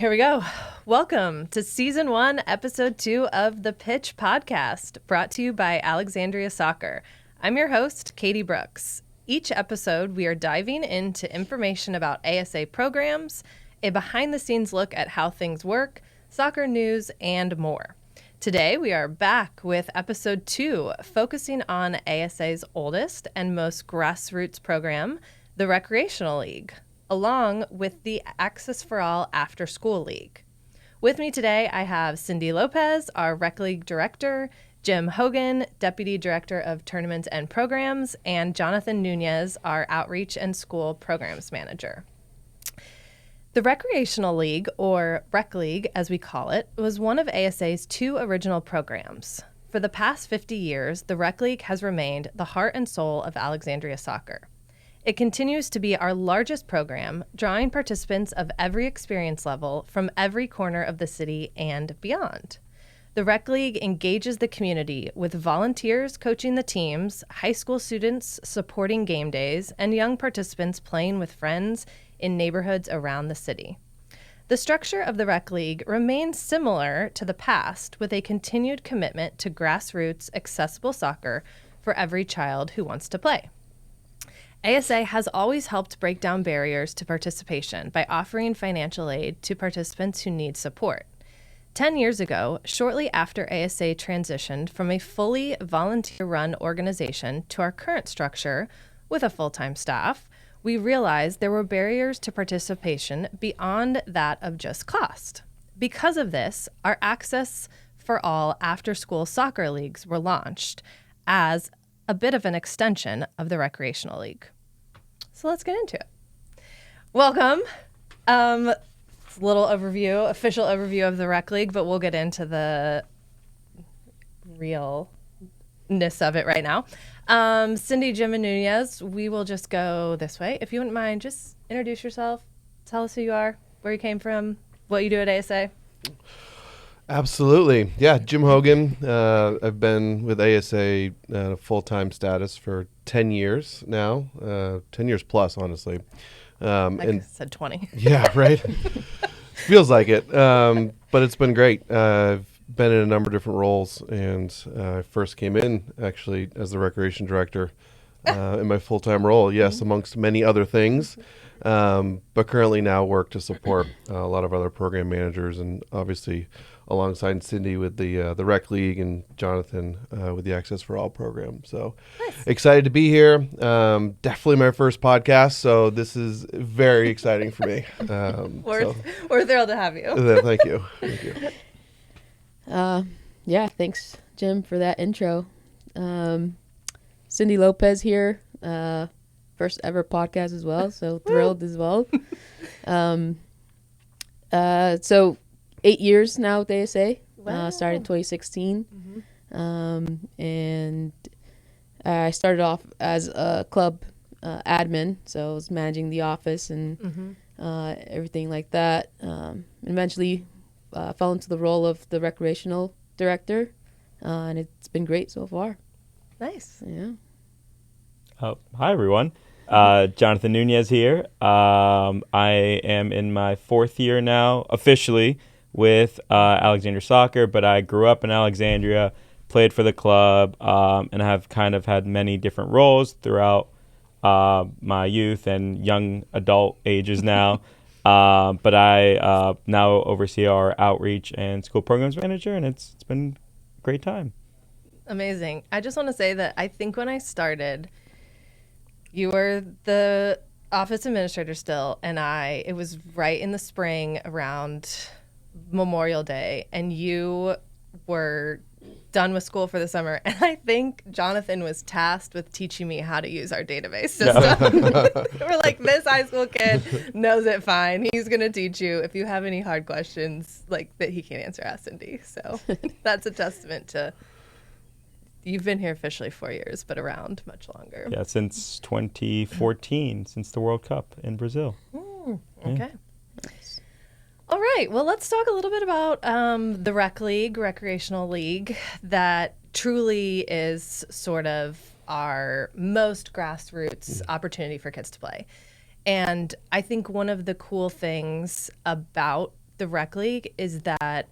Here we go. Welcome to Season 1, Episode 2 of The Pitch Podcast, brought to you by Alexandria Soccer. I'm your host, Katie Brooks. Each episode, we are diving into information about ASA programs, a behind-the-scenes look at how things work, soccer news, and more. Today, we are back with Episode 2, focusing on ASA's oldest and most grassroots program, the Recreational League, along with the Access4All After School League. With me today, I have Cindy Lopez, our Rec League Director, Jim Hogan, Deputy Director of Tournaments and Programs, and Johnatan Nunez, our Outreach and School Programs Manager. The Recreational League, or Rec League as we call it, was one of ASA's two original programs. For the past 50 years, the Rec League has remained the heart and soul of Alexandria soccer. It continues to be our largest program, drawing participants of every experience level from every corner of the city and beyond. The Rec League engages the community with volunteers coaching the teams, high school students supporting game days, and young participants playing with friends in neighborhoods around the city. The structure of the Rec League remains similar to the past, with a continued commitment to grassroots, accessible soccer for every child who wants to play. ASA has always helped break down barriers to participation by offering financial aid to participants who need support. 10 years ago, shortly after ASA transitioned from a fully volunteer-run organization to our current structure with a full-time staff, we realized there were barriers to participation beyond that of just cost. Because of this, our Access4All After School Soccer Leagues were launched as a bit of an extension of the Recreational League. So let's get into it. Welcome. It's a little overview, official overview of the Rec League, but we'll get into the realness of it right now. Cindy, Jim, and Nunez, we will just go this way. If you wouldn't mind, just introduce yourself. Tell us who you are, where you came from, what you do at ASA. Absolutely. Yeah, Jim Hogan. I've been with ASA full-time status for 10 years now, 10 years plus, honestly. I said 20. Yeah, right? Feels like it. But it's been great. I've been in a number of different roles, and I first came in, actually, as the recreation director in my full-time role, yes, amongst many other things. But currently now work to support a lot of other program managers, and obviously alongside Cindy with the Rec League and Johnatan with the Access4All program. So nice. Excited to be here. Definitely my first podcast, so this is very exciting for me. We're thrilled to have you. Thank you. Thank you. Yeah, thanks, Jim, for that intro. Cindy Lopez here, first ever podcast as well, so thrilled as well. So 8 years now with ASA. Wow. Started in 2016. And I started off as a club admin, so I was managing the office and everything like that. Eventually fell into the role of the recreational director, and it's been great so far. Nice. Yeah. Hi, everyone. Johnatan Nunez here. I am in my fourth year now, officially, with Alexandria Soccer, but I grew up in Alexandria, played for the club, and have kind of had many different roles throughout my youth and young adult ages now. But I now oversee our outreach and school programs manager, and it's been a great time. Amazing. I just want to say that I think when I started, you were the office administrator still, and it was right in the spring around Memorial Day, and you were done with school for the summer, and I think Johnatan was tasked with teaching me how to use our database system. We're like, this high school kid knows it fine. He's going to teach you. If you have any hard questions like that he can't answer, ask Cindy. So that's a testament to you've been here officially 4 years, but around much longer. Yeah, since 2014, since the World Cup in Brazil. Okay. Yeah. All right. Well, let's talk a little bit about the Rec League, Recreational League, that truly is sort of our most grassroots opportunity for kids to play. And I think one of the cool things about the rec league is that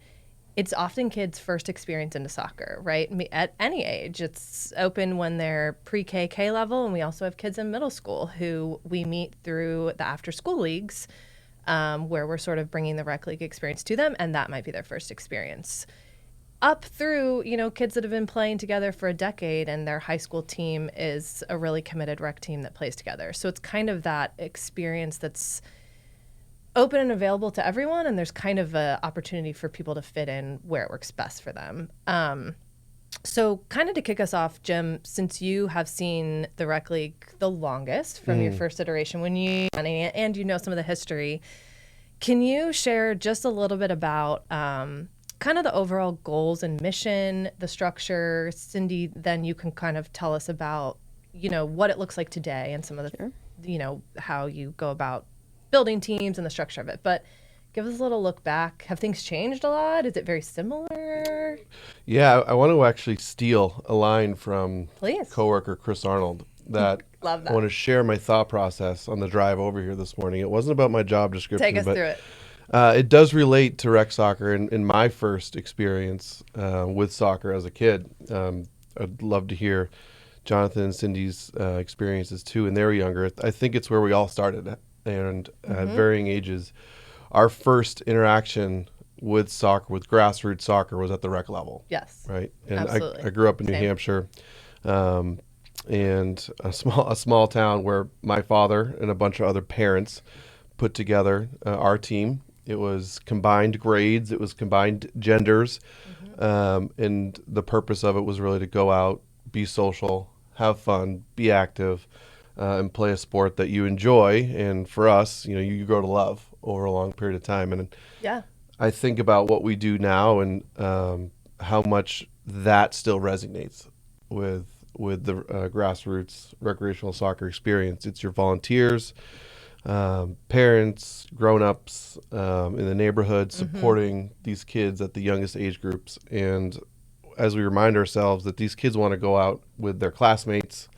it's often kids' first experience into soccer, right? At any age. It's open when they're pre-K, K level, and we also have kids in middle school who we meet through the after school leagues, where we're sort of bringing the rec league experience to them, and that might be their first experience. Up through, kids that have been playing together for a decade and their high school team is a really committed rec team that plays together. So it's kind of that experience that's open and available to everyone, and there's kind of an opportunity for people to fit in where it works best for them. So kind of to kick us off, Jim, since you have seen the rec league the longest from your first iteration and you know some of the history, can you share just a little bit about kind of the overall goals and mission, the structure? Cindy, then you can kind of tell us about, what it looks like today and some of the, how you go about building teams and the structure of it. But give us a little look back. Have things changed a lot? Is it very similar? Yeah, I want to actually steal a line from Please. coworker Chris Arnold that Love that. I want to share my thought process on the drive over here this morning. It wasn't about my job description. Take us but through it. It does relate to rec soccer in my first experience with soccer as a kid. I'd love to hear Johnatan and Cindy's experiences too, and they were younger. I think it's where we all started, and at varying ages. Our first interaction with soccer, with grassroots soccer, was at the rec level. Yes. Right. And Absolutely. I grew up in New Same. Hampshire, and a small town where my father and a bunch of other parents put together our team. It was combined grades. It was combined genders. And the purpose of it was really to go out, be social, have fun, be active, and play a sport that you enjoy. And for us, you grow to love over a long period of time. And Yeah. I think about what we do now and how much that still resonates with the grassroots recreational soccer experience. It's your volunteers, parents, grown-ups in the neighborhood supporting these kids at the youngest age groups. And as we remind ourselves that these kids want to go out with their classmates,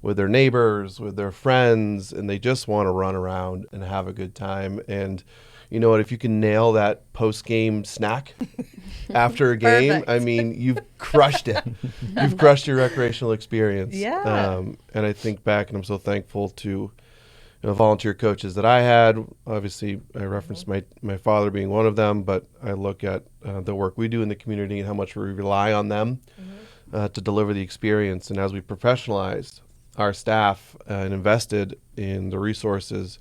with their neighbors, with their friends, and they just want to run around and have a good time. And you know what? If you can nail that post-game snack after a game, Perfect. I mean, you've crushed it. You've crushed your recreational experience. Yeah. And I think back, and I'm so thankful to volunteer coaches that I had. Obviously, I referenced my father being one of them, but I look at the work we do in the community and how much we rely on them to deliver the experience. And as we professionalized our staff and invested in the resources,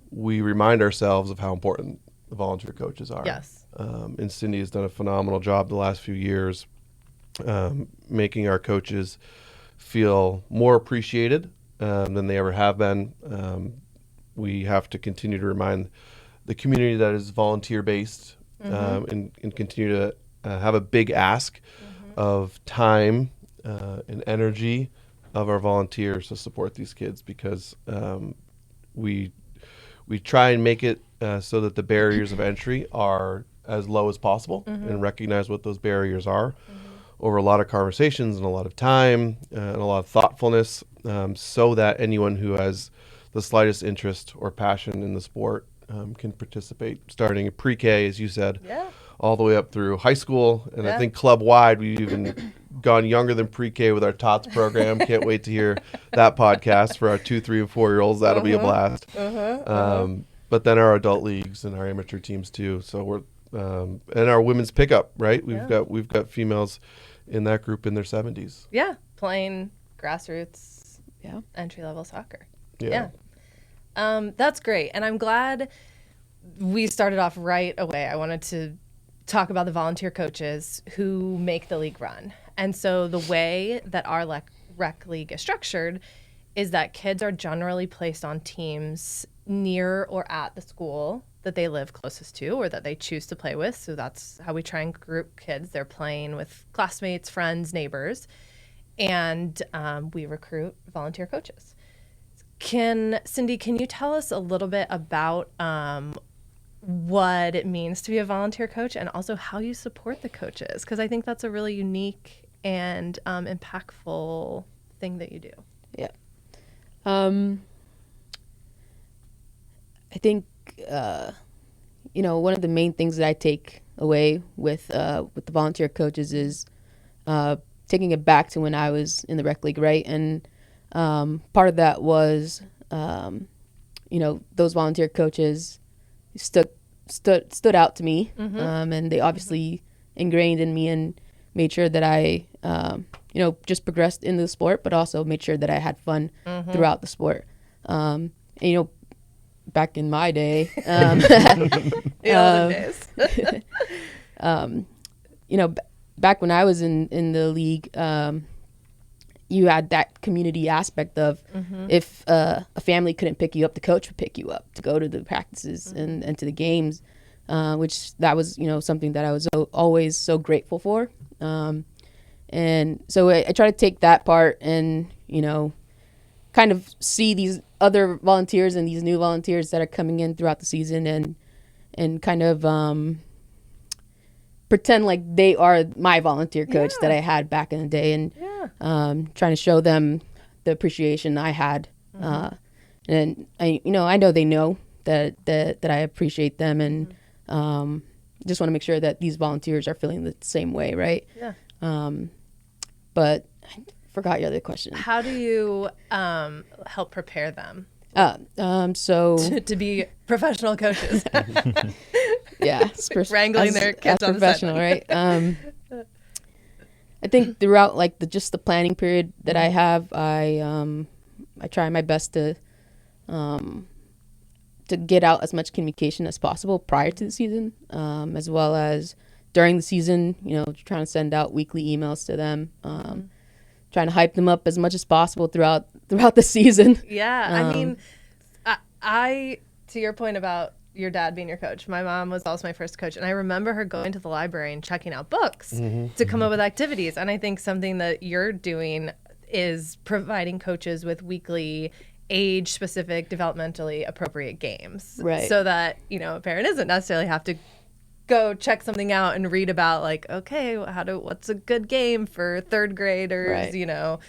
we remind ourselves of how important the volunteer coaches are. Yes. And Cindy has done a phenomenal job the last few years making our coaches feel more appreciated than they ever have been. We have to continue to remind the community that is volunteer-based and continue to have a big ask of time and energy of our volunteers to support these kids, because we try and make it so that the barriers of entry are as low as possible and recognize what those barriers are over a lot of conversations and a lot of time and a lot of thoughtfulness, so that anyone who has the slightest interest or passion in the sport can participate, starting at pre-K, as you said, all the way up through high school. And I think club-wide, we've even gone younger than pre-K with our TOTS program. Can't wait to hear that podcast for our 2, 3, and 4-year-olds. That'll be a blast. But then our adult leagues and our amateur teams too. So we're and our women's pickup, right? We've got females in that group in their 70s. Yeah. Playing grassroots Yeah. entry-level soccer. Yeah. That's great. And I'm glad we started off right away. I wanted to talk about the volunteer coaches who make the league run. And so the way that our rec league is structured is that kids are generally placed on teams near or at the school that they live closest to or that they choose to play with. So that's how we try and group kids. They're playing with classmates, friends, neighbors, and we recruit volunteer coaches. Cindy, can you tell us a little bit about what it means to be a volunteer coach and also how you support the coaches? Because I think that's a really unique and impactful thing that you do. Yeah. I think, one of the main things that I take away with the volunteer coaches is taking it back to when I was in the rec league, right? And part of that was, those volunteer coaches stood out to me, and they obviously ingrained in me and made sure that I, just progressed in the sport, but also made sure that I had fun throughout the sport. And, back in my day, The olden days. Back when I was in the league, you had that community aspect of if a family couldn't pick you up, the coach would pick you up to go to the practices and to the games, which that was, something that I was always so grateful for. And so I try to take that part and, kind of see these other volunteers and these new volunteers that are coming in throughout the season and kind of pretend like they are my volunteer coach that I had back in the day, and trying to show them the appreciation I had. And I know they know that I appreciate them, and just want to make sure that these volunteers are feeling the same way, right? Yeah. But I forgot your other question. How do you help prepare them So to be professional coaches? yeah, Wrangling their kids on the professional, right? I think throughout just the planning period that I have, I try my best to get out as much communication as possible prior to the season, as well as during the season. Trying to send out weekly emails to them, trying to hype them up as much as possible throughout the season. Yeah, I mean, I to your point about your dad being your coach, my mom was also my first coach, and I remember her going to the library and checking out books to come up with activities. And I think something that you're doing is providing coaches with weekly age-specific, developmentally appropriate games, right? So that a parent doesn't necessarily have to go check something out and read about what's a good game for third graders, right.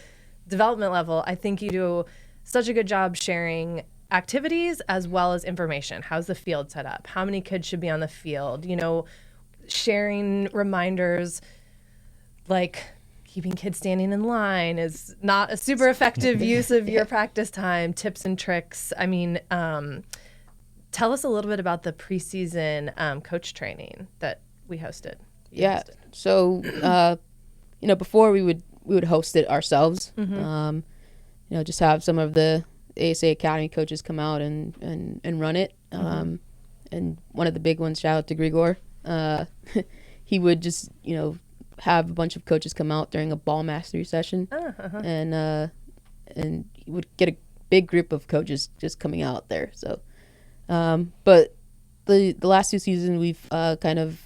Development level. I think you do such a good job sharing activities as well as information. How's the field set up? How many kids should be on the field? Sharing reminders like keeping kids standing in line is not a super effective use of your practice time. Tips and tricks. I mean, tell us a little bit about the preseason coach training that we hosted. So, before we would host it ourselves. Just have some of the ASA Academy coaches come out and run it. And one of the big ones, shout out to Grigor, he would just, have a bunch of coaches come out during a ball mastery session. And he would get a big group of coaches just coming out there. So, but the last 2 seasons we've kind of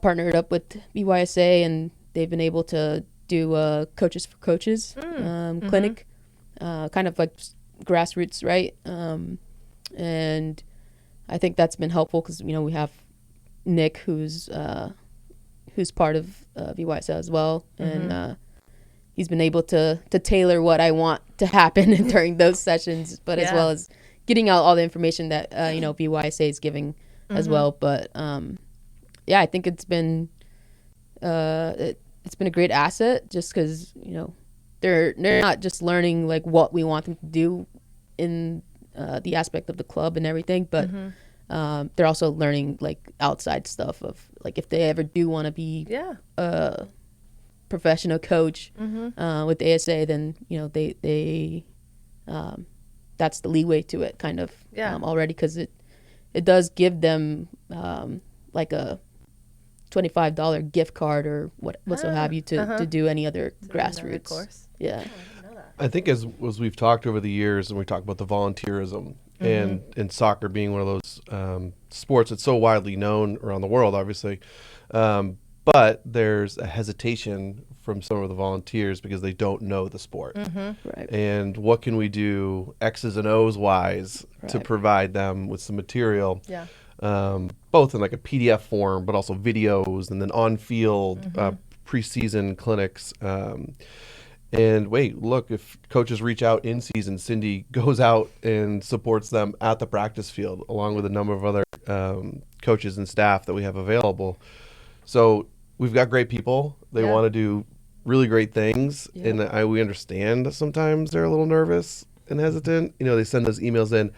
partnered up with BYSA, and they've been able to do a Coaches for Coaches clinic, kind of like grassroots, right? And I think that's been helpful because we have Nick, who's part of BYSA as well, and he's been able to tailor what I want to happen during those sessions, but as well as getting out all the information that BYSA is giving as well. But I think it's been it's been a great asset just because they're not just learning like what we want them to do in the aspect of the club and everything, but they're also learning like outside stuff of like if they ever do want to be a professional coach with the ASA, then they that's the leeway to it kind of already, because it does give them like a $25 gift card or what so have you to do any other grassroots course. I think as we've talked over the years, and we talk about the volunteerism and soccer being one of those sports that's so widely known around the world, obviously, but there's a hesitation from some of the volunteers because they don't know the sport. Right. And what can we do X's and O's wise to provide them with some material, both in like a PDF form, but also videos, and then on-field preseason clinics. And wait, look, if coaches reach out in season, Cindy goes out and supports them at the practice field, along with a number of other coaches and staff that we have available. So we've got great people. They want to do really great things. Yeah. And we understand that sometimes they're a little nervous and hesitant. You know, they send us emails in,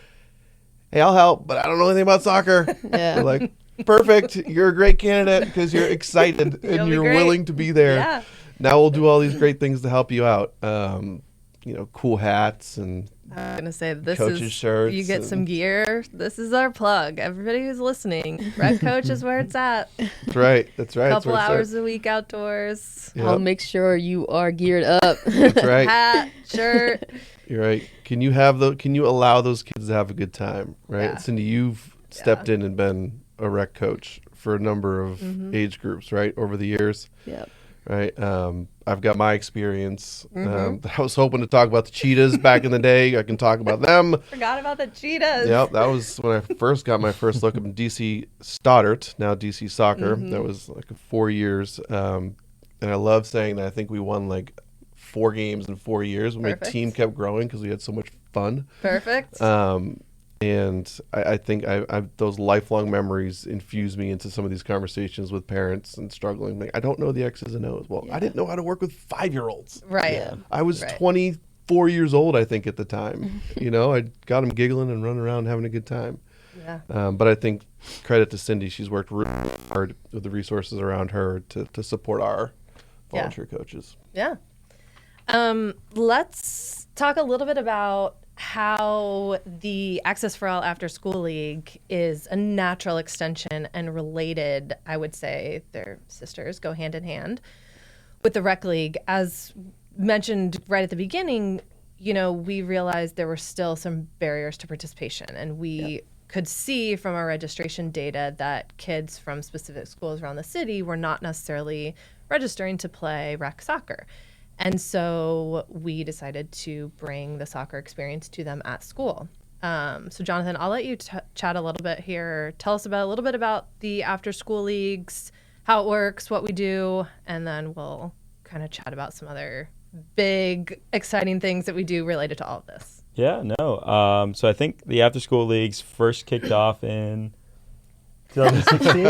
hey, I'll help, but I don't know anything about soccer. Yeah. We're like, perfect. You're a great candidate because you're excited and you're willing to be there. Yeah. Now we'll do all these great things to help you out. You know, cool hats and I'm gonna say this coaches' is shirts. you get some gear. This is our plug. Everybody who's listening, Rec Coach is where it's at. That's right. That's right. Couple hours a week outdoors. Yep. I'll make sure you are geared up. That's right. Hat, shirt. You're right. Can you allow those kids to have a good time? Right, Yeah. Cindy, you've stepped in and been a rec coach for a number of age groups, right, over the years. Yep. Right. I've got my experience. I was hoping to talk about the Cheetahs back in the day. I can talk about them. Forgot about the Cheetahs. Yep. That was when I first got my first look at DC Stoddart, now DC Soccer. That was like 4 years. And I love saying that I think we won like 4 games in 4 years. My team kept growing because we had so much fun. Perfect. And I think those lifelong memories infuse me into some of these conversations with parents and struggling. Like, I don't know the X's and O's. Well, I didn't know how to work with 5-year-olds. Right. Yeah. I was 24 years old, I think, at the time. You know, I got them giggling and running around having a good time. Yeah. But I think credit to Cindy. She's worked really hard with the resources around her to support our volunteer coaches. Yeah. Let's talk a little bit about how the Access4All After School League is a natural extension and related. I would say their sisters go hand in hand with the Rec League. As mentioned right at the beginning, you know, we realized there were still some barriers to participation, and we could see from our registration data that kids from specific schools around the city were not necessarily registering to play rec soccer. And so we decided to bring the soccer experience to them at school. So Johnatan, I'll let you chat a little bit here. Tell us a little bit about the after school leagues, how it works, what we do, and then we'll kind of chat about some other big, exciting things that we do related to all of this. Yeah, no. So I think the after school leagues first kicked off in 2016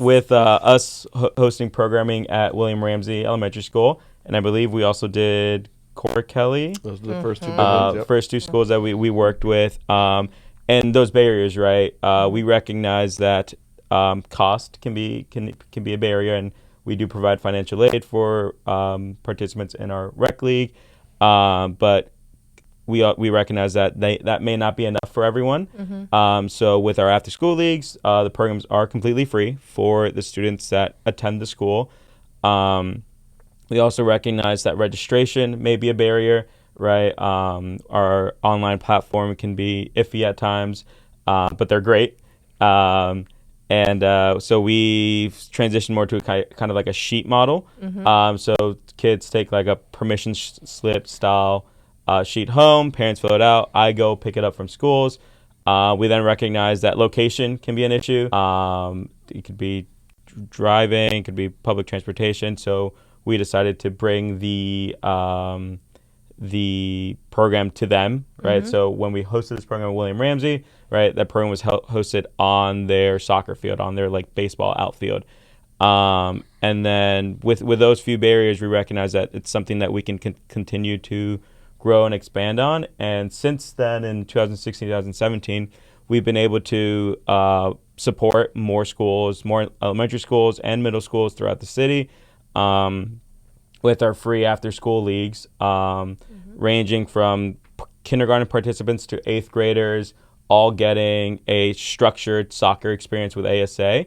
with us hosting programming at William Ramsey Elementary School. And I believe we also did Cora Kelly. Those are the first two big ones, first two schools that we worked with. And those barriers, right? We recognize that cost can be a barrier, and we do provide financial aid for participants in our rec league. But we recognize that that may not be enough for everyone. So with our after school leagues, the programs are completely free for the students that attend the school. We also recognize that registration may be a barrier, right? Our online platform can be iffy at times, but they're great. So we've transitioned more to a kind of like a sheet model. So kids take like a permission slip style sheet home, parents fill it out, I go pick it up from schools. We then recognize that location can be an issue. It could be driving, it could be public transportation. So we decided to bring the program to them, right? So when we hosted this program at William Ramsey, right, that program was hosted on their soccer field, on their like baseball outfield. And then with those few barriers, we recognize that it's something that we can continue to grow and expand on. And since then, in 2016, 2017, we've been able to support more schools, more elementary schools and middle schools throughout the city with our free after-school leagues, ranging from kindergarten participants to 8th graders, all getting a structured soccer experience with ASA,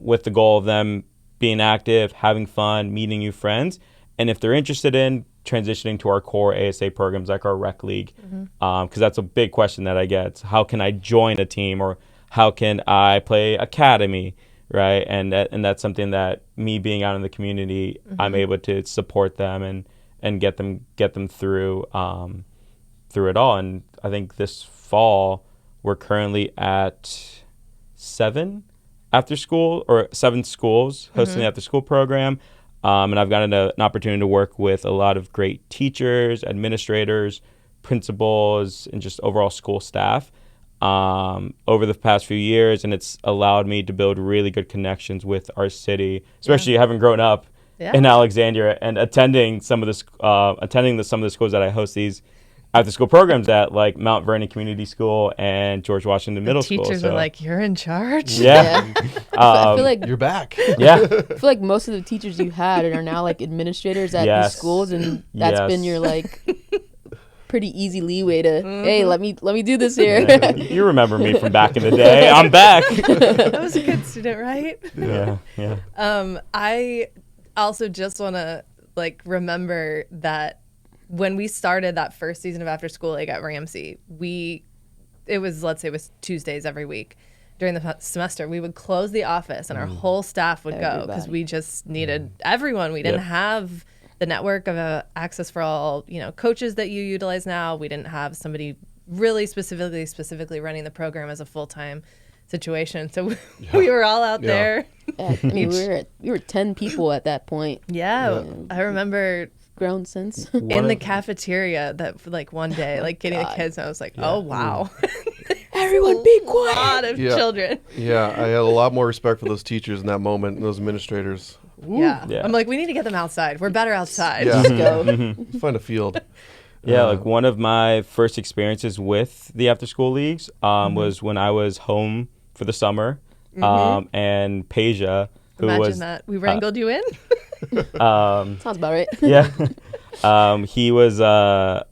with the goal of them being active, having fun, meeting new friends, and if they're interested in transitioning to our core ASA programs like our rec league, because that's a big question that I get. How can I join a team, or how can I play academy, right? And that's something that me being out in the community, I'm able to support them and get them through it all. And I think this fall we're currently at 7 schools hosting the after school program. And I've gotten an opportunity to work with a lot of great teachers, administrators, principals, and just overall school staff over the past few years. And it's allowed me to build really good connections with our city, especially having grown up in Alexandria and attending some of the schools that I host these after school programs at, like Mount Vernon Community School and George Washington Middle School. Teachers are like, you're in charge. Yeah. I feel like You're back. Yeah. I feel like most of the teachers you had are now like administrators at these schools, and that's been your like pretty easy leeway to hey, let me do this here. Yeah. You remember me from back in the day. I'm back. That was a good student, right? Yeah. I also just want to like remember that when we started that first season of After School League at Ramsey, it was Tuesdays every week. During the semester, we would close the office and our whole staff would go because we just needed everyone. We didn't have the network of Access4All, coaches that you utilize now. We didn't have somebody really specifically running the program as a full-time situation. So we were all out there. I mean, we were 10 people at that point. I remember grown since in the cafeteria that like one day, like getting the kids, and I was like, oh wow. Everyone be quiet. A lot of children. Yeah, I had a lot more respect for those teachers in that moment and those administrators. Yeah. I'm like, we need to get them outside. We're better outside. Yeah. Just go. Find a field. Yeah, like one of my first experiences with the after school leagues was when I was home for the summer, and Peja, who Imagine that. We wrangled you in. Sounds about right. Yeah. He oversaw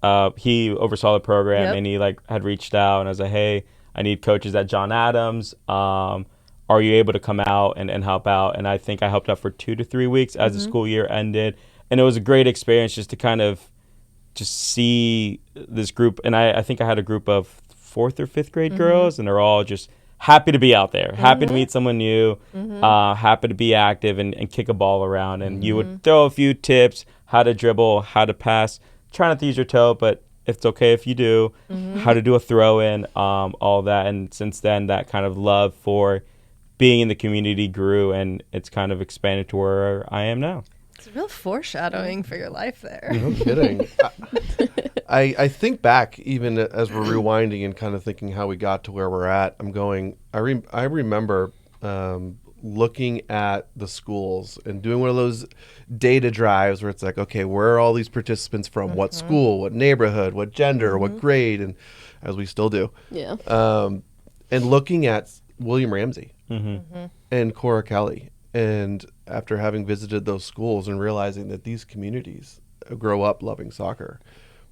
the program and he had reached out, and I was like, hey, I need coaches at Johnatans. Are you able to come out and help out? And I think I helped out for 2 to 3 weeks as the school year ended. And it was a great experience just to kind of just see this group. And I think I had a group of 4th or 5th grade girls, and they're all just happy to be out there, happy to meet someone new, happy to be active and kick a ball around. And you would throw a few tips, how to dribble, how to pass, try not to use your toe, but it's okay if you do, how to do a throw in, all that. And since then, that kind of love for being in the community grew, and it's kind of expanded to where I am now. It's real foreshadowing for your life there. No kidding. I think back even as we're rewinding and kind of thinking how we got to where we're at. I remember looking at the schools and doing one of those data drives where it's like, okay, where are all these participants from? What school? What neighborhood? What gender? What grade? And as we still do. Yeah. And looking at William Ramsey and Cora Kelly. And after having visited those schools and realizing that these communities grow up loving soccer,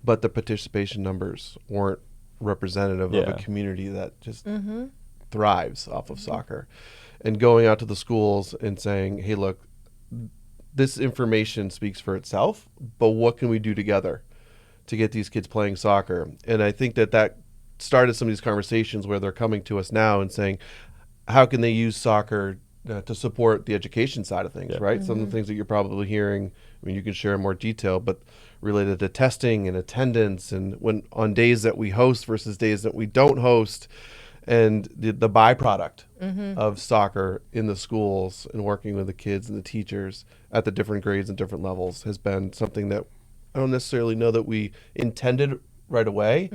but the participation numbers weren't representative of a community that just thrives off of soccer. And going out to the schools and saying, hey, look, this information speaks for itself, but what can we do together to get these kids playing soccer? And I think that started some of these conversations where they're coming to us now and saying, how can they use soccer to support the education side of things, right? Some of the things that you're probably hearing, I mean, you can share in more detail, but related to testing and attendance and when on days that we host versus days that we don't host, and the byproduct of soccer in the schools and working with the kids and the teachers at the different grades and different levels has been something that I don't necessarily know that we intended right away,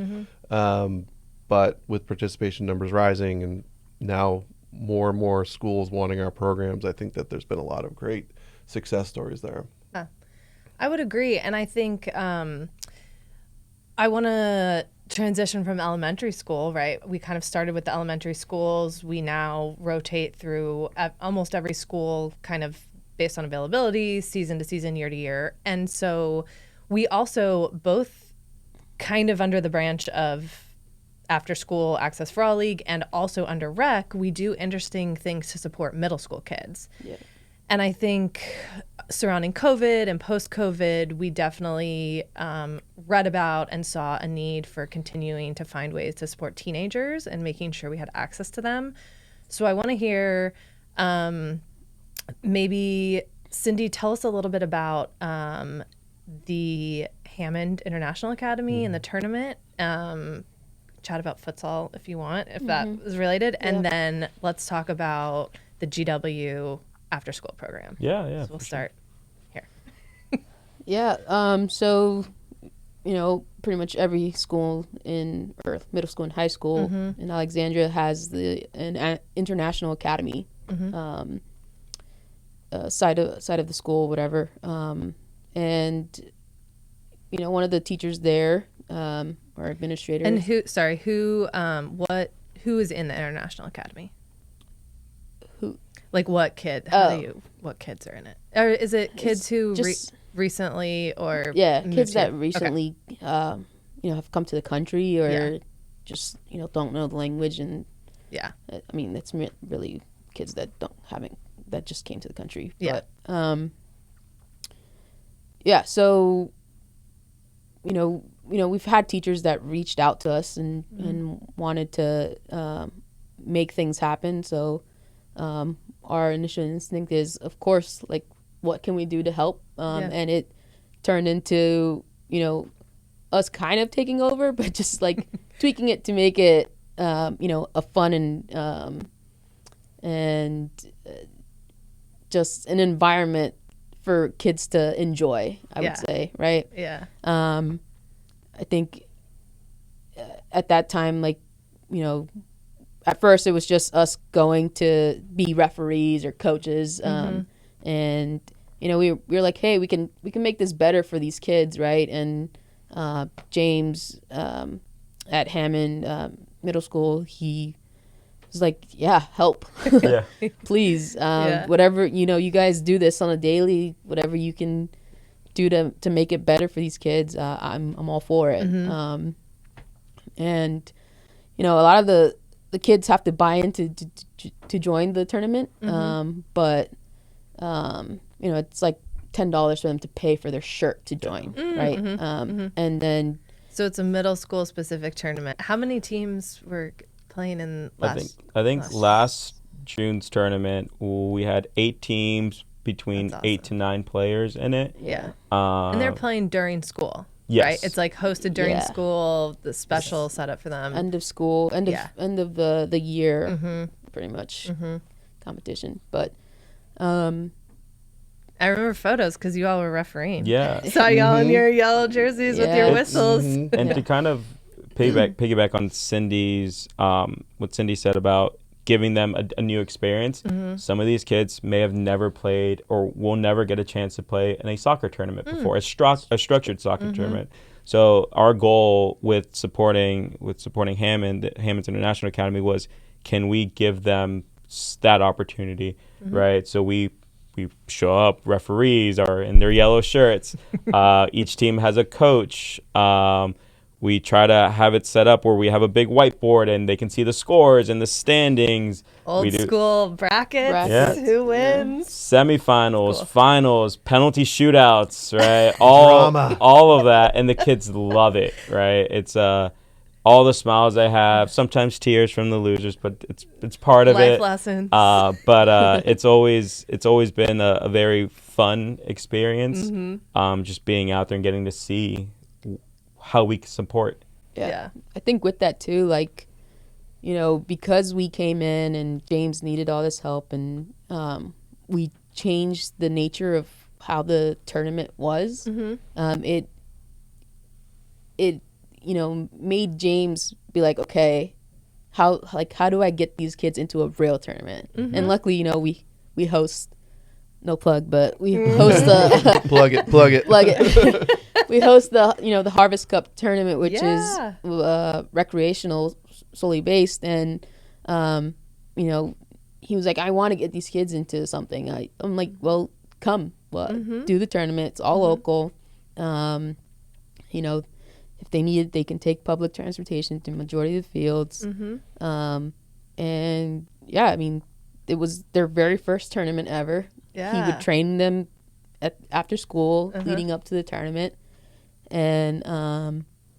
but with participation numbers rising and now more and more schools wanting our programs, I think that there's been a lot of great success stories there. I would agree. And I think I want to transition from elementary school, right? We kind of started with the elementary schools. We now rotate through almost every school kind of based on availability, season to season, year to year. And so we also both kind of under the branch of After School Access4All League and also under Rec, we do interesting things to support middle school kids. Yeah. And I think surrounding COVID and post-COVID, we definitely read about and saw a need for continuing to find ways to support teenagers and making sure we had access to them. So I want to hear maybe, Cindy, tell us a little bit about the Hammond International Academy and the tournament. Chat about futsal if you want, if that is related. And then let's talk about the GW after school program. Yeah. So we'll start here. Yeah. So, pretty much every school or middle school and high school in Alexandria has an international academy side of the school, whatever. And one of the teachers there, our administrator. And who is in the International Academy? Who? Like what kid? What kids are in it? Or is it kids who recently or kids that recently have come to the country or just don't know the language, and I mean that's really kids that that just came to the country. But so we've had teachers that reached out to us and wanted to make things happen. So our initial instinct is, of course, like, what can we do to help? And it turned into, us kind of taking over, but just like tweaking it to make it, a fun and just an environment for kids to enjoy, I would say, right? Yeah. I think at that time, like, at first it was just us going to be referees or coaches, and we were like, hey, we can make this better for these kids, right? And James at Hammond Middle School, he was like, yeah, help. Please, whatever, you guys do this on a daily, whatever you can do to make it better for these kids, I'm all for it. And a lot of the kids have to buy in to join the tournament, but it's like $10 for them to pay for their shirt to join, right? And then so it's a middle school specific tournament. How many teams were playing in last? I think last June's tournament we had 8 teams between 8 to 9 players in it. Yeah. And they're playing during school. Yes. Right? It's like hosted during school, the special setup for them. End of school, end of the year, pretty much competition. But I remember photos because you all were refereeing. Yeah. Saw y'all in your yellow jerseys with your whistles. And to kind of piggyback on Cindy's, what Cindy said about giving them a new experience. Some of these kids may have never played or will never get a chance to play in a soccer tournament before, a structured soccer tournament. So our goal with supporting Hammond's International Academy was, can we give them that opportunity, right? So we show up, referees are in their yellow shirts. Each team has a coach. We try to have it set up where we have a big whiteboard and they can see the scores and the standings. Old school brackets. Who wins? Semifinals, finals, penalty shootouts, right? All of that, and the kids love it, right? It's all the smiles they have, sometimes tears from the losers, but it's part of Life it. lessons. But it's always been a very fun experience. Just being out there and getting to see how we can support. Yeah. I think with that too, like, because we came in and James needed all this help, and we changed the nature of how the tournament was. It made James be like, okay, how do I get these kids into a real tournament? And luckily, we host, no plug, but we host the plug it. We host the Harvest Cup tournament, which is recreational, solely based, and he was like, I want to get these kids into something. I'm like, well, come, do the tournament. It's all local. If they need it, they can take public transportation to majority of the fields. And I mean, it was their very first tournament ever. He would train them after school leading up to the tournament. And I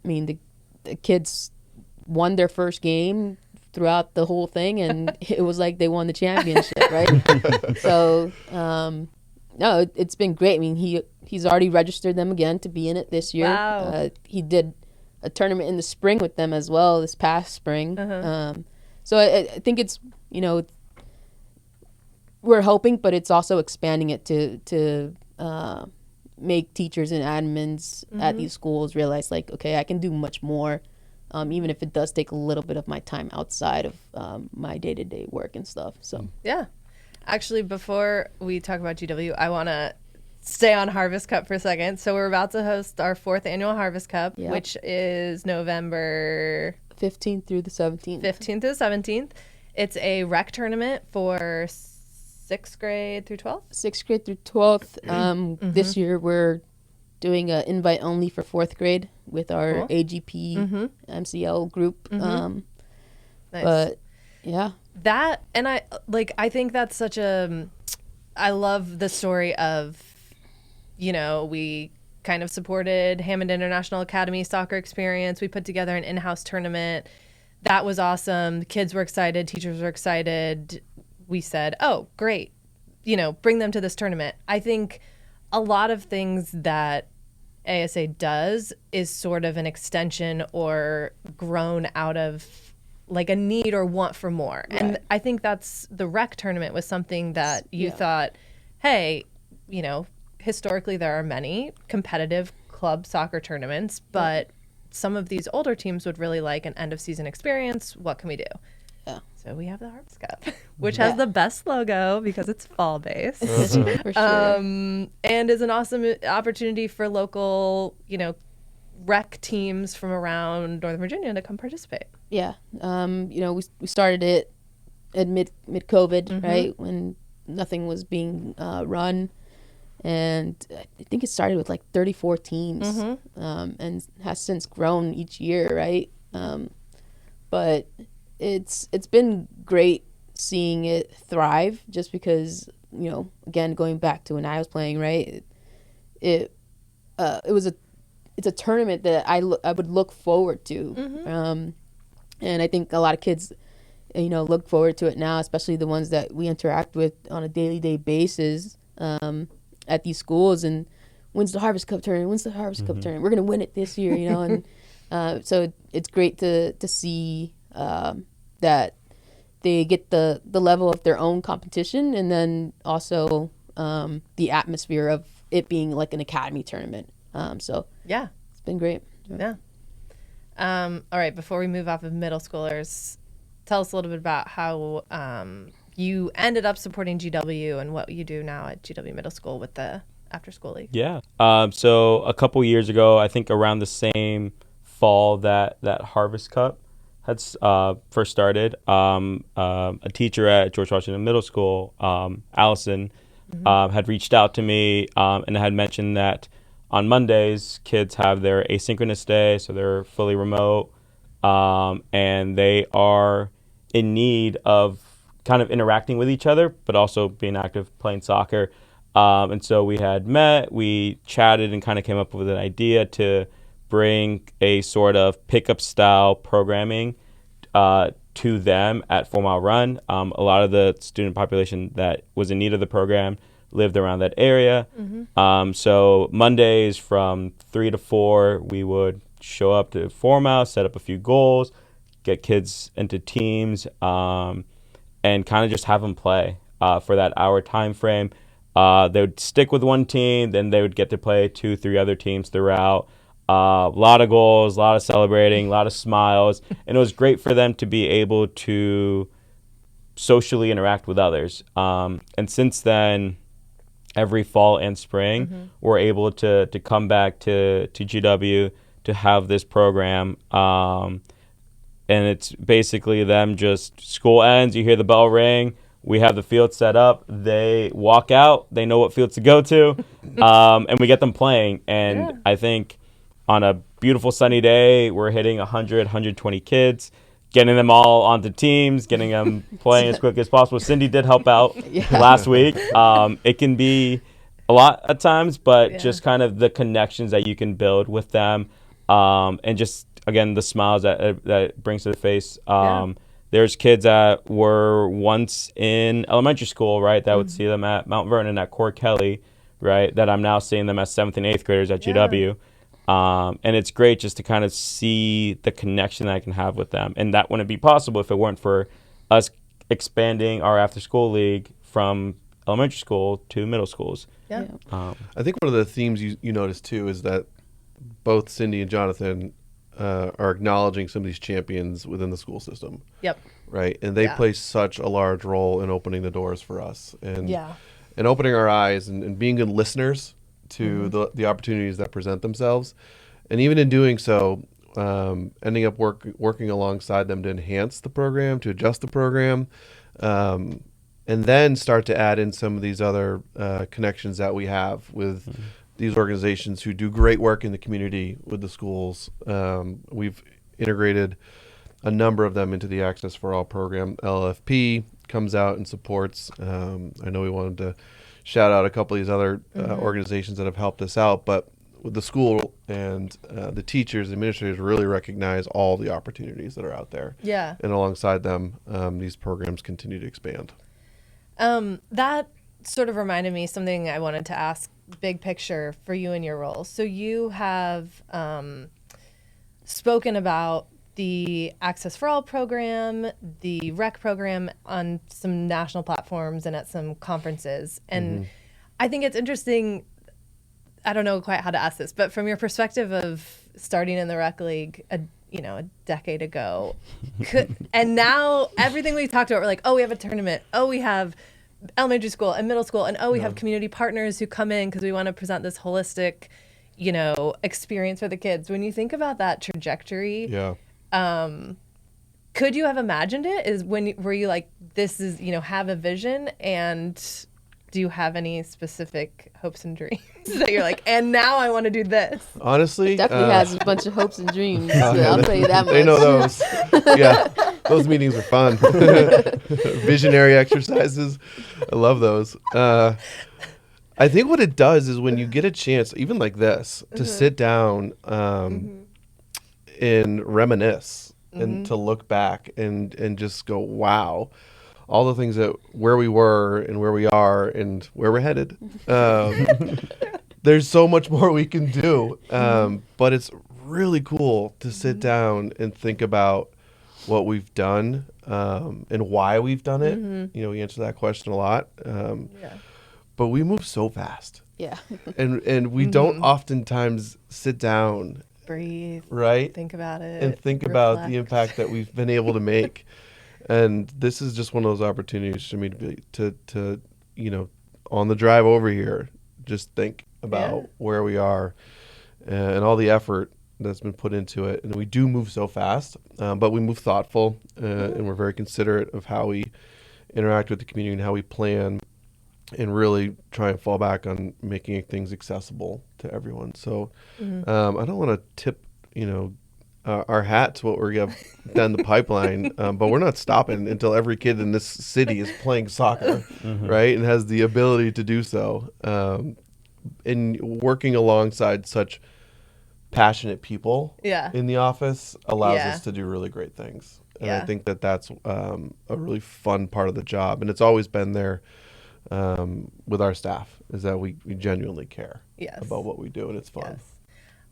mean, the kids won their first game throughout the whole thing, and it was like they won the championship, right? So no, it's been great. I mean, he's already registered them again to be in it this year. Wow. He did a tournament in the spring with them as well, this past spring. So I think it's, we're hoping, but it's also expanding it to make teachers and admins at these schools realize, like, okay, I can do much more, even if it does take a little bit of my time outside of my day-to-day work and stuff. So Yeah. Actually, before we talk about GW, I want to stay on Harvest Cup for a second. So we're about to host our 4th annual Harvest Cup, which is November 15th through the 17th. 15th through the 17th. It's a rec tournament for 6th grade through 12th? 6th grade through 12th. This year we're doing an invite only for 4th grade with our AGP MCL group. Nice. But yeah. That, and I think that's such I love the story of, we kind of supported Hammond International Academy soccer experience. We put together an in-house tournament. That was awesome. The kids were excited. Teachers were excited. We said, oh, great. Bring them to this tournament. I think a lot of things that ASA does is sort of an extension or grown out of like a need or want for more. Right. And I think that's the rec tournament was something that you thought, hey, historically there are many competitive club soccer tournaments, but some of these older teams would really like an end of season experience. What can we do? Yeah. So we have the Harvest Cup, which has the best logo because it's fall based. For sure. And is an awesome opportunity for local, rec teams from around Northern Virginia to come participate. Yeah. We started it at mid-COVID, right? When nothing was being run. And I think it started with like 34 teams and has since grown each year, right? But it's been great seeing it thrive just because, again, going back to when I was playing, right? It's a tournament that I would look forward to. And I think a lot of kids, look forward to it now, especially the ones that we interact with on a daily basis at these schools. And when's the Harvest Cup tournament? We're going to win it this year, And so it's great to see that they get the level of their own competition and then also the atmosphere of it being like an academy tournament. So yeah, it's been great. Yeah. All right. Before we move off of middle schoolers, tell us a little bit about how you ended up supporting GW and what you do now at GW Middle School with the After School League. Yeah. So a couple years ago, I think around the same fall that Harvest Cup had first started, a teacher at George Washington Middle School, Allison, had reached out to me and had mentioned that on Mondays, kids have their asynchronous day, so they're fully remote, and they are in need of kind of interacting with each other, but also being active playing soccer. And so we had met, we chatted, and kind of came up with an idea to bring a sort of pickup style programming to them at 4 Mile Run. A lot of the student population that was in need of the program lived around that area. So Mondays from 3 to 4, we would show up to 4 Mile, set up a few goals, get kids into teams, and kind of just have them play for that hour time frame. They would stick with one team, then they would get to play 2-3 other teams throughout. A lot of goals, a lot of celebrating, a lot of smiles, and it was great for them to be able to socially interact with others. And since then, every fall and spring, we're able to come back to GW to have this program. And it's basically them just, school ends, you hear the bell ring, we have the field set up, they walk out, they know what fields to go to, and we get them playing. And I think on a beautiful sunny day, we're hitting 100, 120 kids, getting them all onto teams, getting them playing as quickly as possible. Cindy did help out last week. It can be a lot at times, but just kind of the connections that you can build with them, and just, again, the smiles that it brings to the face. There's kids that were once in elementary school, right, that would see them at Mount Vernon, at Core Kelly, right, that I'm now seeing them as 7th and 8th graders at GW. And it's great just to kind of see the connection that I can have with them. And that wouldn't be possible if it weren't for us expanding our after-school league from elementary school to middle schools. Yeah. I think one of the themes you notice too is that both Cindy and Jonathan are acknowledging some of these champions within the school system. Yep. Right. And they play such a large role in opening the doors for us and opening our eyes and being good listeners to the opportunities that present themselves. And even in doing so, ending up working alongside them to enhance the program, to adjust the program, and then start to add in some of these other connections that we have with these organizations who do great work in the community with the schools. We've integrated a number of them into the Access4All program. LFP comes out and supports. I know we wanted to shout out a couple of these other organizations that have helped us out, but with the school and the teachers, administrators really recognize all the opportunities that are out there. Yeah. And alongside them, these programs continue to expand. That sort of reminded me something I wanted to ask, big picture for you and your role. So you have spoken about the Access4All program, the REC program on some national platforms and at some conferences. And I think it's interesting. I don't know quite how to ask this, but from your perspective of starting in the REC League, a decade ago, and now everything we've talked about, we're like, oh, we have a tournament. Oh, we have elementary school and middle school. And we have community partners who come in because we want to present this holistic, experience for the kids. When you think about that trajectory, could you have imagined it? Were you like, this is, have a vision, and do you have any specific hopes and dreams that you're like, and now I want to do this? Honestly, Definitely has a bunch of hopes and dreams. I'll tell you that much. They know those. Those meetings are fun. Visionary exercises. I love those. I think what it does is when you get a chance, even like this, to sit down and reminisce and to look back and just go, wow, all the things where we were and where we are and where we're headed. There's so much more we can do. But it's really cool to sit down and think about what we've done and why we've done it. We answer that question a lot. But we move so fast. Yeah. And we don't oftentimes sit down, breathe, right? Think about it. And think about the impact that we've been able to make. And this is just one of those opportunities for me to on the drive over here, just think about where we are and all the effort that's been put into it. And we do move so fast, but we move thoughtful and we're very considerate of how we interact with the community and how we plan and really try and fall back on making things accessible to everyone. So I don't want to tip, our hat to what we're going to down the pipeline, but we're not stopping until every kid in this city is playing soccer, right, and has the ability to do so. And working alongside such passionate people in the office allows us to do really great things. And I think that's a really fun part of the job. And it's always been there with our staff, is that we genuinely care about what we do, and it's fun.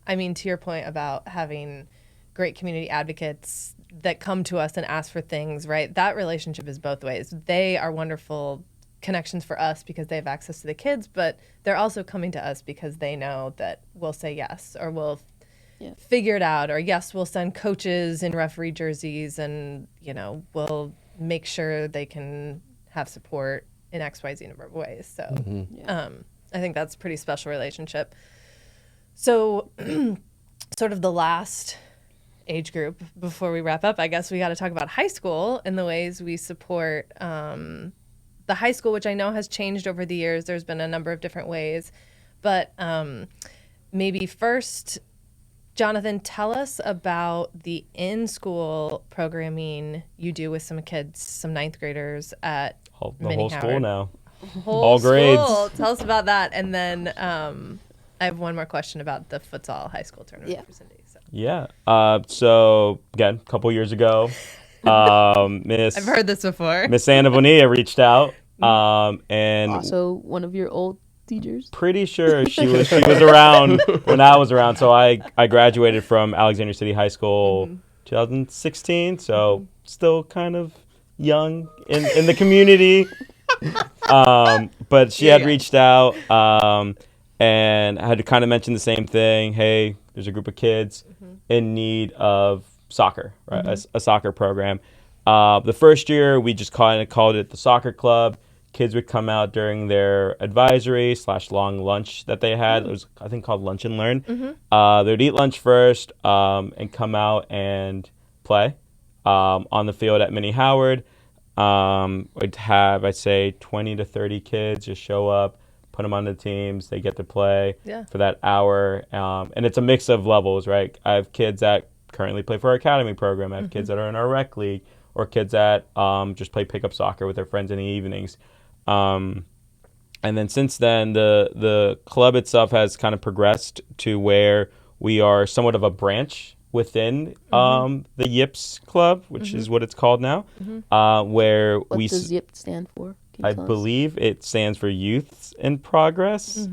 I mean, to your point about having great community advocates that come to us and ask for things, right? That relationship is both ways. They are wonderful connections for us because they have access to the kids, but they're also coming to us because they know that we'll say yes, or we'll figure it out, or yes, we'll send coaches in referee jerseys, and we'll make sure they can have support in XYZ number of ways. So I think that's a pretty special relationship. So sort of the last age group before we wrap up, I guess we got to talk about high school and the ways we support the high school, which I know has changed over the years. There's been a number of different ways, but maybe first, Jonathan, tell us about the in-school programming you do with some kids, some ninth graders at the whole school now. All grades. Tell us about that. And then I have one more question about the futsal high school tournament for Cindy. So. Yeah. So, again, a couple years ago, I've heard this before. Miss Anna Bonilla reached out. And also one of your old teachers? Pretty sure she was around when I was around. So I graduated from Alexandria City High School 2016. So still kind of young in the community. But she Yeah, had yeah. reached out, and I had to kind of mention the same thing. Hey, there's a group of kids in need of soccer, right? A soccer program. The first year, we just kind of called it the soccer club. Kids would come out during their advisory / long lunch that they had. It was, I think, called Lunch and Learn. They'd eat lunch first and come out and play on the field at Mini Howard. We'd have, I'd say, 20 to 30 kids just show up, put them on the teams. They get to play for that hour. And it's a mix of levels, right? I have kids that currently play for our academy program. I have kids that are in our rec league, or kids that just play pickup soccer with their friends in the evenings. And then since then, the club itself has kind of progressed to where we are somewhat of a branch within the YIPS club, which is what it's called now, where What does YIP stand for? Can you I tell us? believe it stands for Youths in Progress.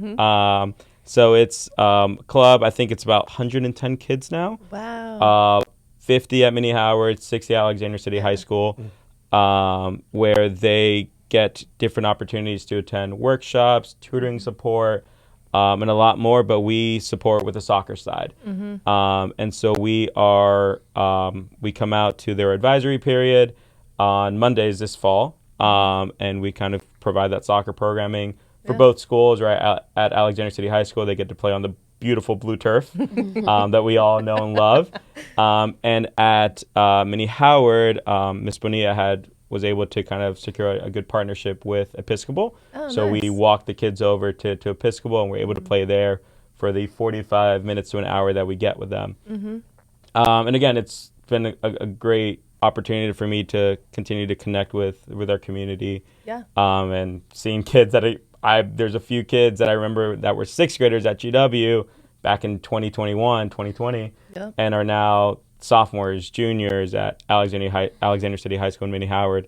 So it's a club. I think it's about 110 kids now. Wow. 50 at Mini Howard, 60 at Alexandria City High School, where they get different opportunities to attend workshops, tutoring support, and a lot more, but we support with the soccer side. And so we come out to their advisory period on Mondays this fall, and we kind of provide that soccer programming for both schools. Right at Alexandria City High School, they get to play on the beautiful blue turf that we all know and love. And at Mini Howard, Miss Bonilla was able to kind of secure a good partnership with Episcopal. So nice. we walked the kids over to Episcopal, and we're able to play there for the 45 minutes to an hour that we get with them. And again, it's been a great opportunity for me to continue to connect with our community. Yeah. And seeing kids that there's a few kids that I remember that were sixth graders at GW back in 2021, 2020, and are now sophomores, juniors at Alexandria City High School in Mini Howard.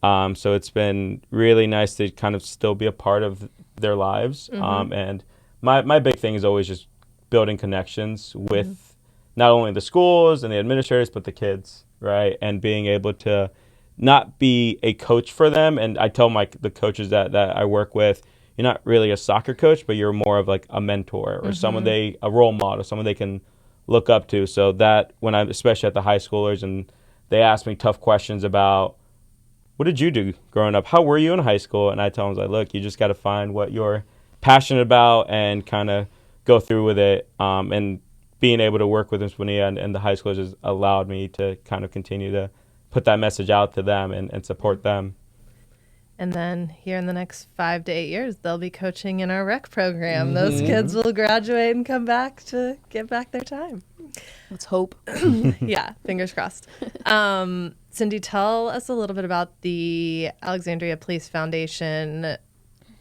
So it's been really nice to kind of still be a part of their lives. And my big thing is always just building connections with not only the schools and the administrators, but the kids, right? And being able to not be a coach for them. And I tell the coaches that I work with, you're not really a soccer coach, but you're more of like a mentor or a role model, someone they can look up to. So that when I'm, especially at the high schoolers, and they ask me tough questions about, what did you do growing up? How were you in high school? And I tell them, like, look, you just got to find what you're passionate about and kind of go through with it. And being able to work with Ms. Bonilla and the high schoolers has allowed me to kind of continue to put that message out to them and support them. And then here in the next 5 to 8 years, they'll be coaching in our rec program. Those kids will graduate and come back to give back their time. Let's hope. Yeah, fingers crossed. Cindy, tell us a little bit about the Alexandria Police Foundation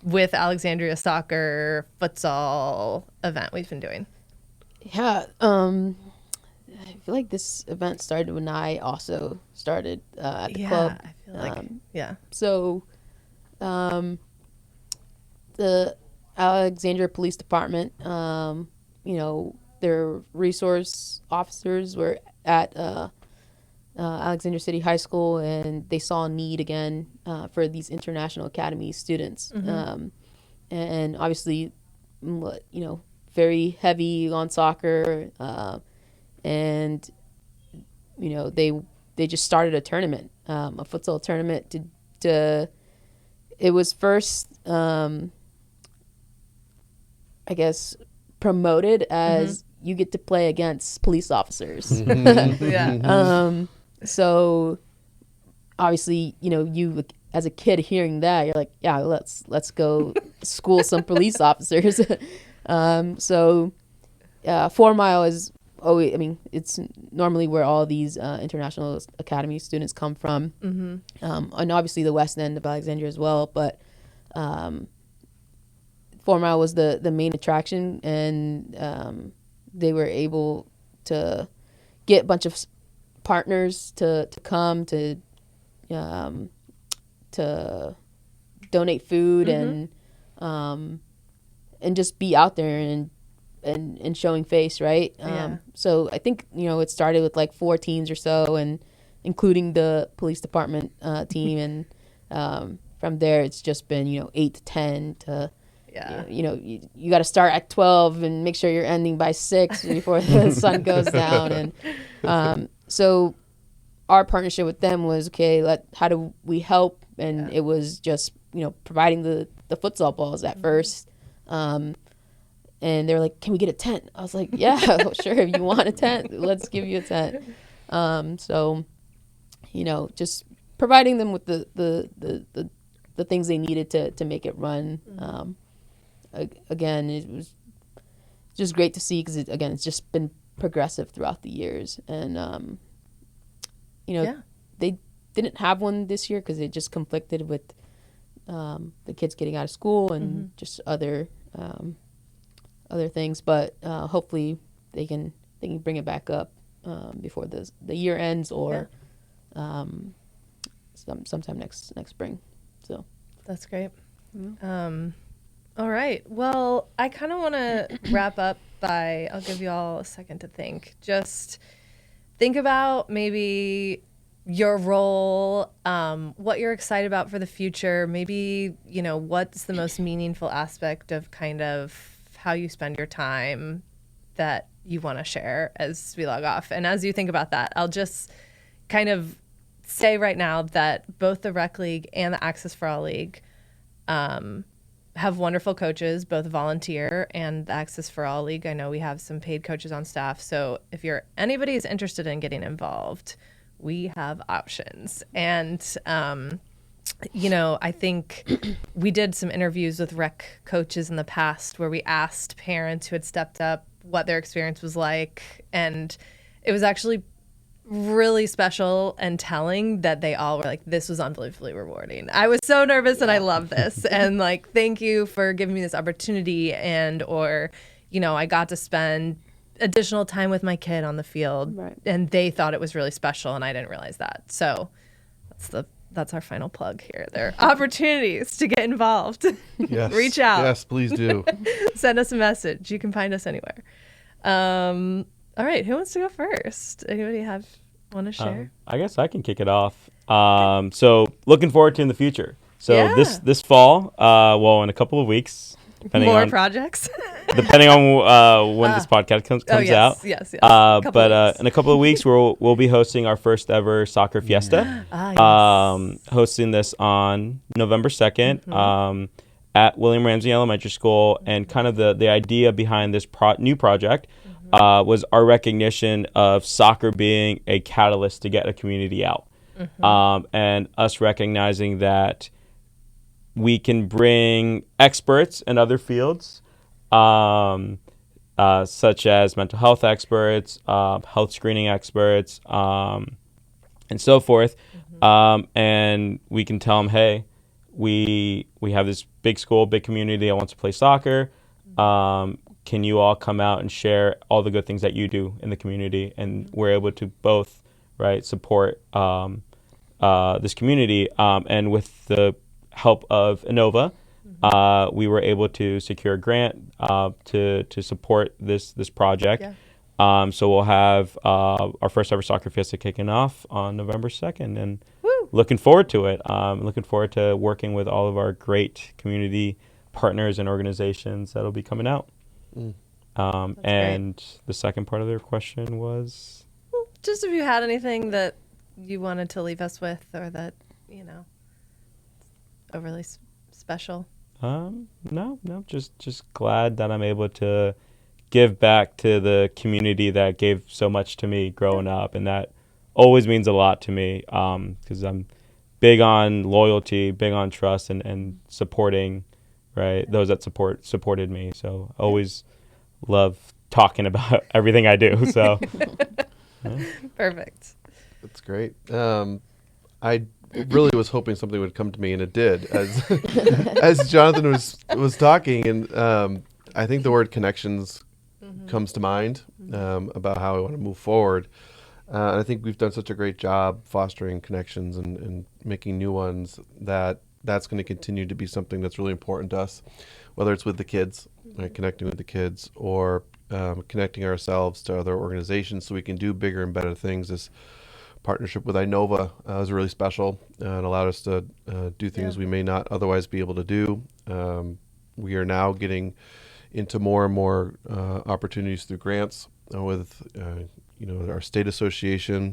with Alexandria Soccer Futsal event we've been doing. Yeah, I feel like this event started when I also started at the club. I feel like, So, the Alexandria Police Department, their resource officers were at Alexandria City High School, and they saw a need again for these international academy students. And obviously, very heavy on soccer, and they just started a tournament, a futsal tournament. It was first, I guess, promoted as you get to play against police officers. So obviously, you as a kid hearing that, you're like, yeah, let's go school some police officers. So 4 Mile is always, it's normally where all these international academy students come from. And obviously the west end of Alexandria as well, but 4 Mile was the main attraction, and they were able to get a bunch of partners to come to donate food and just be out there and showing face, right? So I think it started with like 4 teams or so, and including the police department team, and from there, it's just been, 8 to 10 to, Yeah. you got to start at 12 and make sure you're ending by 6 before the sun goes down. And so our partnership with them was, okay, how do we help? And it was just, providing the futsal balls at first. And they were like, can we get a tent? I was like, yeah, sure. If you want a tent, let's give you a tent. So, just providing them with the things they needed to make it run. Again, it was just great to see because, it's just been progressive throughout the years. And, they didn't have one this year because it just conflicted with the kids getting out of school and just other things. But hopefully they can bring it back up before the year ends or sometime next spring. So that's great. All right. Well, I kind of want to wrap up by, I'll give you all a second to think. Just think about maybe your role, what you're excited about for the future, maybe, what's the most meaningful aspect of kind of how you spend your time that you want to share as we log off. And as you think about that, I'll just kind of say right now that both the Rec League and the Access4All League have wonderful coaches, both volunteer and the Access4All League. I know we have some paid coaches on staff. So if anybody is interested in getting involved, we have options. And, I think we did some interviews with rec coaches in the past where we asked parents who had stepped up what their experience was like. And it was actually really special and telling that they all were like, this was unbelievably rewarding. I was so nervous and I love this. And thank you for giving me this opportunity. And I got to spend additional time with my kid on the field. Right. And they thought it was really special and I didn't realize that. So that's our final plug here. There are opportunities to get involved. Yes. Reach out. Yes, please do. Send us a message. You can find us anywhere. All right, who wants to go first? Anybody want to share? I guess I can kick it off. So looking forward to in the future. So Yeah. this fall, in a couple of weeks, depending More on projects. depending on when this podcast comes yes, out. Yes. But in a couple of weeks, we'll be hosting our first ever soccer fiesta. Yes. Hosting this on November 2nd at William Ramsey Elementary School, and kind of the idea behind this new project was our recognition of soccer being a catalyst to get a community out, and us recognizing that we can bring experts in other fields, such as mental health experts, health screening experts, and so forth, and we can tell them, hey, we have this big school, big community that wants to play soccer. Can you all come out and share all the good things that you do in the community? And we're able to both, support this community. And with the help of Innova, we were able to secure a grant to support this project. Yeah. So we'll have our first ever soccer fiesta kicking off on November 2nd. And looking forward to it. Looking forward to working with all of our great community partners and organizations that'll be coming out. And great. The second part of their question was? Just if you had anything that you wanted to leave us with, or that, overly special. No, just glad that I'm able to give back to the community that gave so much to me growing up, and that always means a lot to me, because I'm big on loyalty, big on trust, and supporting, those that supported me. So always love talking about everything I do. So Perfect. That's great. I really was hoping something would come to me, and it did, as as Jonathan was talking, and I think the word connections comes to mind about how I want to move forward. And I think we've done such a great job fostering connections and making new ones that's going to continue to be something that's really important to us, whether it's with the kids, connecting with the kids, or connecting ourselves to other organizations so we can do bigger and better things as partnership with Inova was really special and allowed us to do things we may not otherwise be able to do. We are now getting into more and more opportunities through grants with our state association,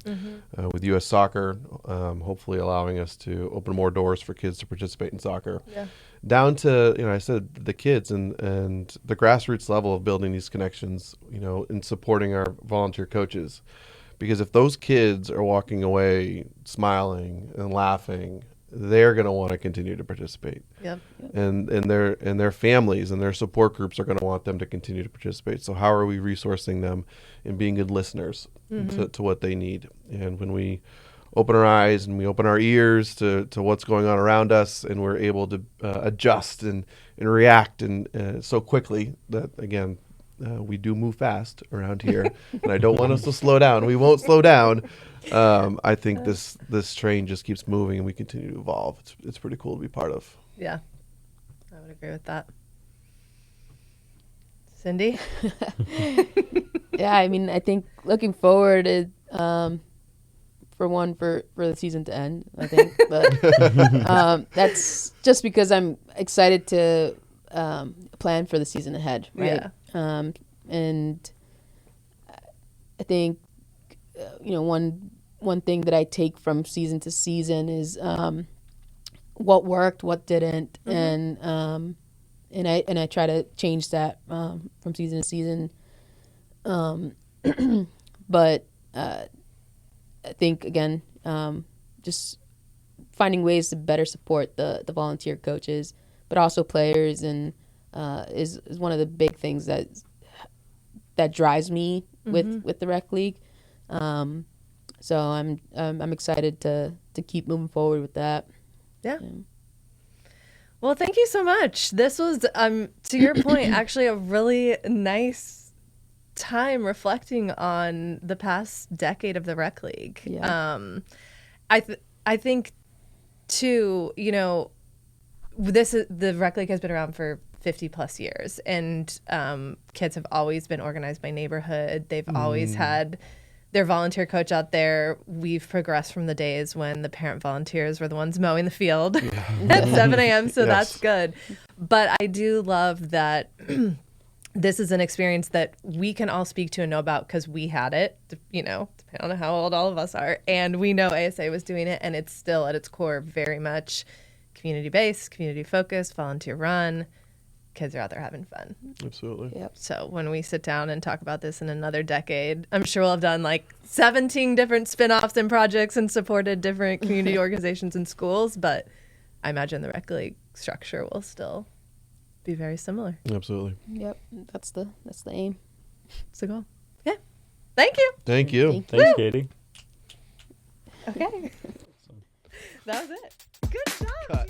with U.S. Soccer, hopefully allowing us to open more doors for kids to participate in soccer. Yeah. Down to, I said the kids and the grassroots level of building these connections, and supporting our volunteer coaches. Because if those kids are walking away smiling and laughing, they're going to want to continue to participate. Yep. And their families and their support groups are going to want them to continue to participate. So how are we resourcing them and being good listeners to what they need? And when we open our eyes and we open our ears to what's going on around us, and we're able to adjust and react and so quickly that, again, we do move fast around here, and I don't want us to slow down. We won't slow down. I think this train just keeps moving, and we continue to evolve. It's pretty cool to be part of. Yeah, I would agree with that. Cindy? Yeah, I think looking forward is, for the season to end, I think. But that's just because I'm excited to plan for the season ahead, right? Yeah. And I think, one thing that I take from season to season is what worked, what didn't, and I try to change that from season to season. But I think, again, just finding ways to better support the volunteer coaches, but also players, and is one of the big things that drives me with the rec league. So I'm excited to keep moving forward with that. Yeah. Well, thank you so much. This was, to your point, actually a really nice time reflecting on the past decade of the rec league. Yeah. I think too, the rec league has been around for 50 plus years, and kids have always been organized by neighborhood. They've always had their volunteer coach out there. We've progressed from the days when the parent volunteers were the ones mowing the field at 7 a.m. So that's good. But I do love that this is an experience that we can all speak to and know about because we had it, depending on how old all of us are. And we know ASA was doing it, and it's still at its core very much community-based, community-focused, volunteer-run. Kids are out there having fun. Absolutely. Yep. So when we sit down and talk about this in another decade, I'm sure we'll have done like 17 different spin-offs and projects and supported different community organizations and schools. But I imagine the rec league structure will still be very similar. Absolutely. Yep. That's the aim. It's the goal. Yeah. Thank you. Thank you. Thanks, Katie. Okay. That was it. Good job. Cut.